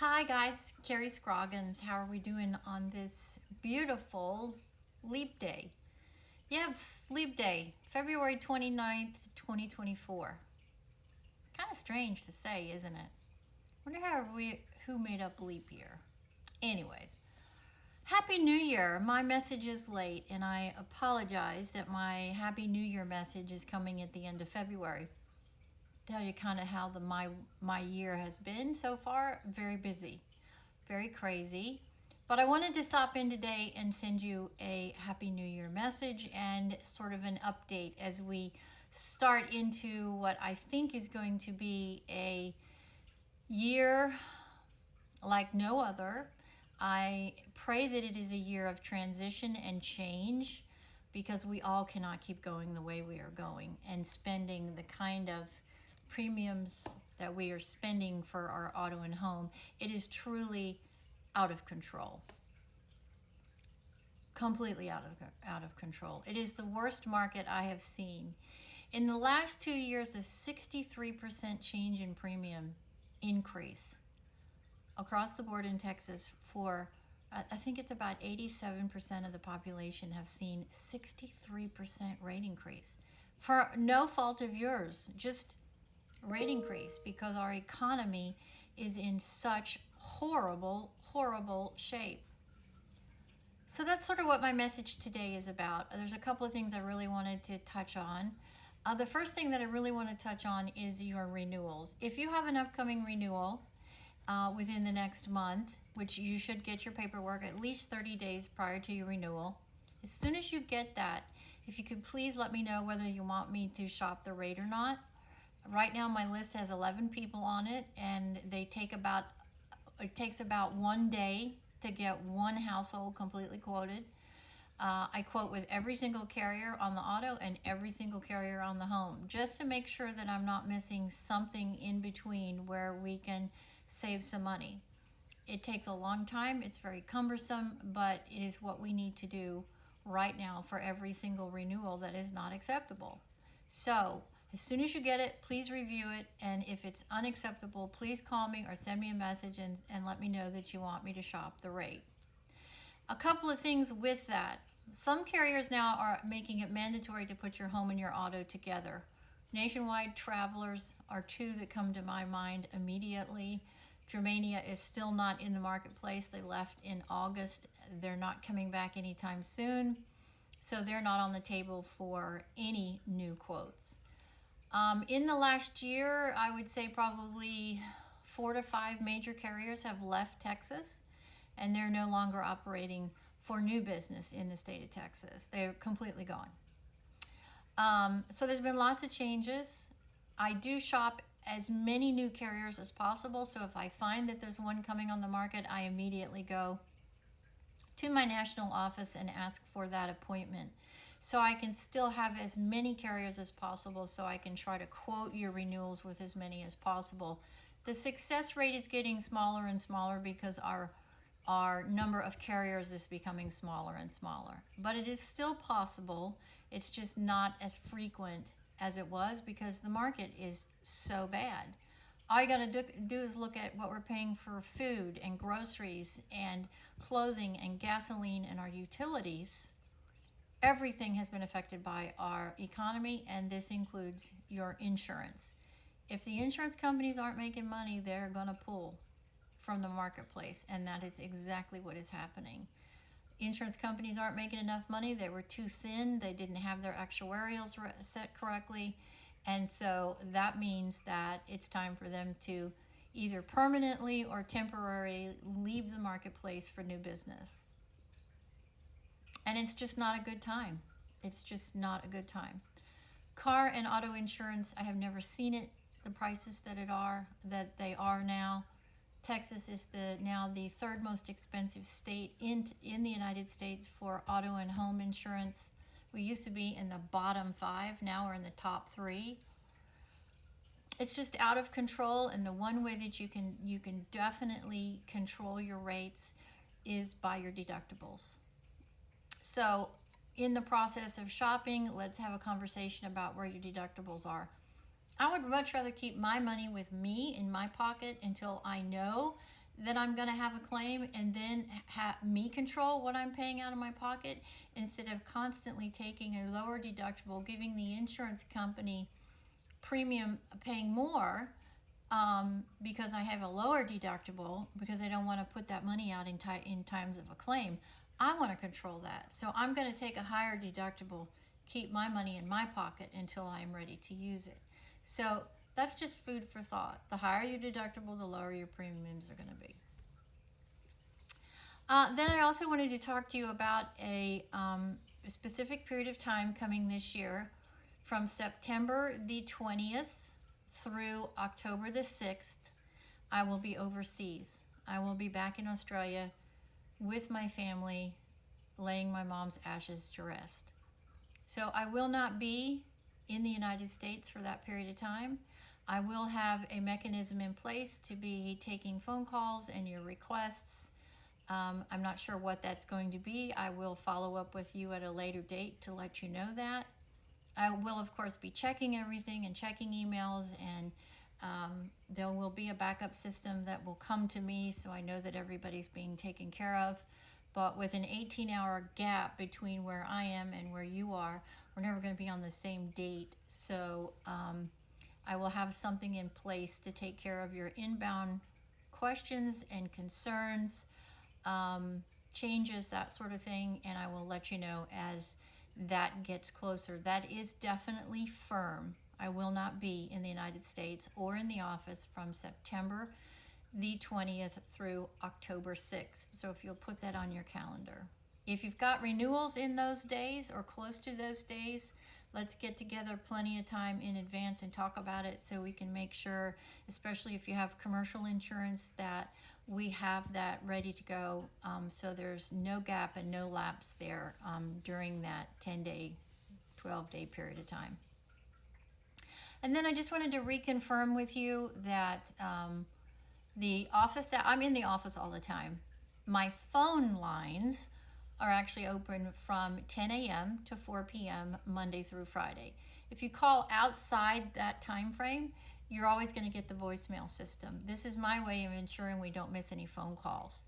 Hi guys, Kerrie Scroggins. How are we doing on this beautiful leap day? Yes, leap day, February 29th, 2024. Kind of strange to say, isn't it? Wonder who made up leap year. Anyways, Happy New Year. My message is late and I apologize that my Happy New Year message is coming at the end of February. Tell you kind of how my year has been so far. Very busy, very crazy. But I wanted to stop in today and send you a Happy New Year message and sort of an update as we start into what I think is going to be a year like no other. I pray that it is a year of transition and change because we all cannot keep going the way we are going and spending the kind of premiums that we are spending for our auto and home. It is truly out of control. Completely out of control. It is the worst market I have seen. In the last 2 years, a 63% change in premium increase across the board in Texas for I think it's about 87% of the population have seen 63% rate increase for no fault of yours, just rate increase because our economy is in such horrible shape. So that's sort of what my message today is about. There's a couple of things I really wanted to touch on. The first thing that I really want to touch on is your renewals. If you have an upcoming renewal within the next month, which you should get your paperwork at least 30 days prior to your renewal, as soon as you get that, if you could please let me know whether you want me to shop the rate or not. Right now my list has 11 people on it and it takes about 1 day to get one household completely quoted. I quote with every single carrier on the auto and every single carrier on the home, just to make sure that I'm not missing something in between where we can save some money. It takes a long time, it's very cumbersome, but it is what we need to do right now for every single renewal that is not acceptable. So as soon as you get it, please review it, and if it's unacceptable, please call me or send me a message and let me know that you want me to shop the rate. A couple of things with that. Some carriers now are making it mandatory to put your home and your auto together. Nationwide Travelers are two that come to my mind immediately. Germania is still not in the marketplace. They left in August. They're not coming back anytime soon, so they're not on the table for any new quotes. In the last year, I would say probably 4 to 5 major carriers have left Texas, and they're no longer operating for new business in the state of Texas. They're completely gone. So there's been lots of changes. I do shop as many new carriers as possible, so if I find that there's one coming on the market, I immediately go to my national office and ask for that appointment, so I can still have as many carriers as possible, so I can try to quote your renewals with as many as possible. The success rate is getting smaller and smaller because our number of carriers is becoming smaller and smaller, but it is still possible. It's just not as frequent as it was because the market is so bad. All you got to do is look at what we're paying for food and groceries and clothing and gasoline and our utilities. Everything has been affected by our economy, and this includes your insurance. If the insurance companies aren't making money, they're going to pull from the marketplace, and that is exactly what is happening. Insurance companies aren't making enough money. They were too thin. They didn't have their actuarials set correctly. And so that means that it's time for them to either permanently or temporarily leave the marketplace for new business. And it's just not a good time. It's just not a good time. Car and auto insurance, I have never seen it, the prices that they are now. Texas is now the third most expensive state in the United States for auto and home insurance. We used to be in the bottom 5, now we're in the top 3. It's just out of control, and the one way that you can definitely control your rates is by your deductibles. So in the process of shopping, let's have a conversation about where your deductibles are. I would much rather keep my money with me in my pocket until I know that I'm going to have a claim and then have me control what I'm paying out of my pocket instead of constantly taking a lower deductible, giving the insurance company premium paying more because I have a lower deductible because I don't want to put that money out in times of a claim. I want to control that. So I'm going to take a higher deductible, keep my money in my pocket until I'm ready to use it. So that's just food for thought. The higher your deductible, the lower your premiums are going to be. Then I also wanted to talk to you about a specific period of time coming this year from September the 20th through October the 6th. I will be overseas. I will be back in Australia with my family, laying my mom's ashes to rest. So I will not be in the United States for that period of time. I will have a mechanism in place to be taking phone calls and your requests. I'm not sure what that's going to be. I will follow up with you at a later date to let you know that. I will, of course, be checking everything and checking emails, and there will be a backup system that will come to me so I know that everybody's being taken care of. But with an 18-hour gap between where I am and where you are, we're never going to be on the same date. So I will have something in place to take care of your inbound questions and concerns, changes, that sort of thing, and I will let you know as that gets closer. That is definitely firm. I will not be in the United States or in the office from September the 20th through October 6th. So if you'll put that on your calendar. If you've got renewals in those days or close to those days, let's get together plenty of time in advance and talk about it so we can make sure, especially if you have commercial insurance, that we have that ready to go, so there's no gap and no lapse there during that 10-day, 12-day period of time. And then I just wanted to reconfirm with you that the office, I'm in the office all the time. My phone lines are actually open from 10 a.m. to 4 p.m. Monday through Friday. If you call outside that time frame, you're always going to get the voicemail system. This is my way of ensuring we don't miss any phone calls.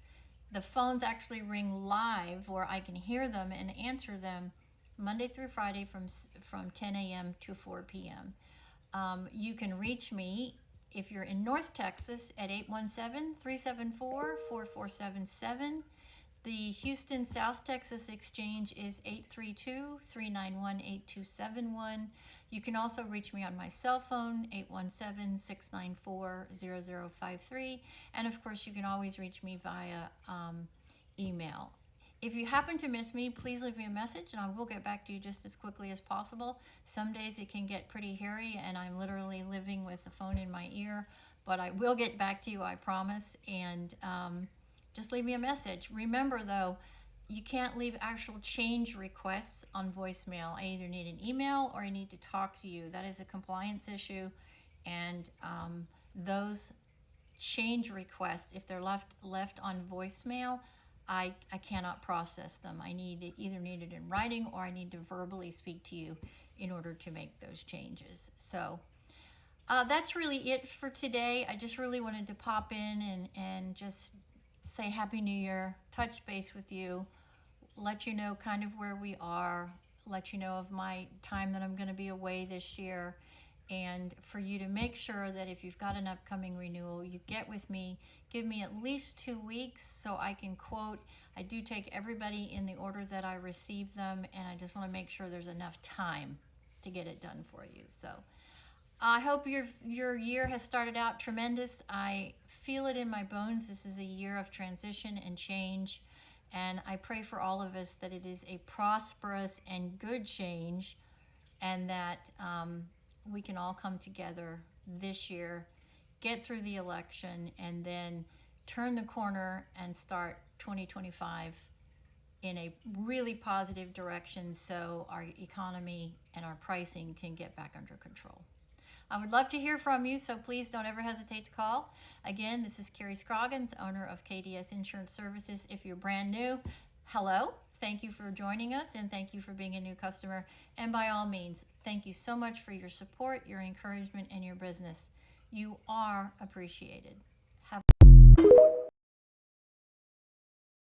The phones actually ring live where I can hear them and answer them Monday through Friday from 10 a.m. to 4 p.m. You can reach me if you're in North Texas at 817-374-4477. The Houston South Texas Exchange is 832-391-8271. You can also reach me on my cell phone, 817-694-0053. And of course, you can always reach me via email. If you happen to miss me, please leave me a message and I will get back to you just as quickly as possible. Some days it can get pretty hairy and I'm literally living with the phone in my ear, but I will get back to you, I promise. And just leave me a message. Remember though, you can't leave actual change requests on voicemail. I either need an email or I need to talk to you. That is a compliance issue, and those change requests, if they're left on voicemail, I cannot process them. I either need it in writing or I need to verbally speak to you in order to make those changes. So that's really it for today. I just really wanted to pop in and just say Happy New Year, touch base with you, let you know kind of where we are, let you know of my time that I'm going to be away this year, and for you to make sure that if you've got an upcoming renewal, you get with me, give me at least 2 weeks so I can quote. I do take everybody in the order that I receive them, and I just want to make sure there's enough time to get it done for you. So I hope your year has started out tremendous. I feel it in my bones. This is a year of transition and change, and I pray for all of us that it is a prosperous and good change, and that we can all come together this year, get through the election, and then turn the corner and start 2025 in a really positive direction so our economy and our pricing can get back under control. I would love to hear from you, so please don't ever hesitate to call. Again, this is Kerrie Scroggins, owner of KDS Insurance Services. If you're brand new, hello. Thank you for joining us, and thank you for being a new customer. And by all means, thank you so much for your support, your encouragement, and your business. You are appreciated.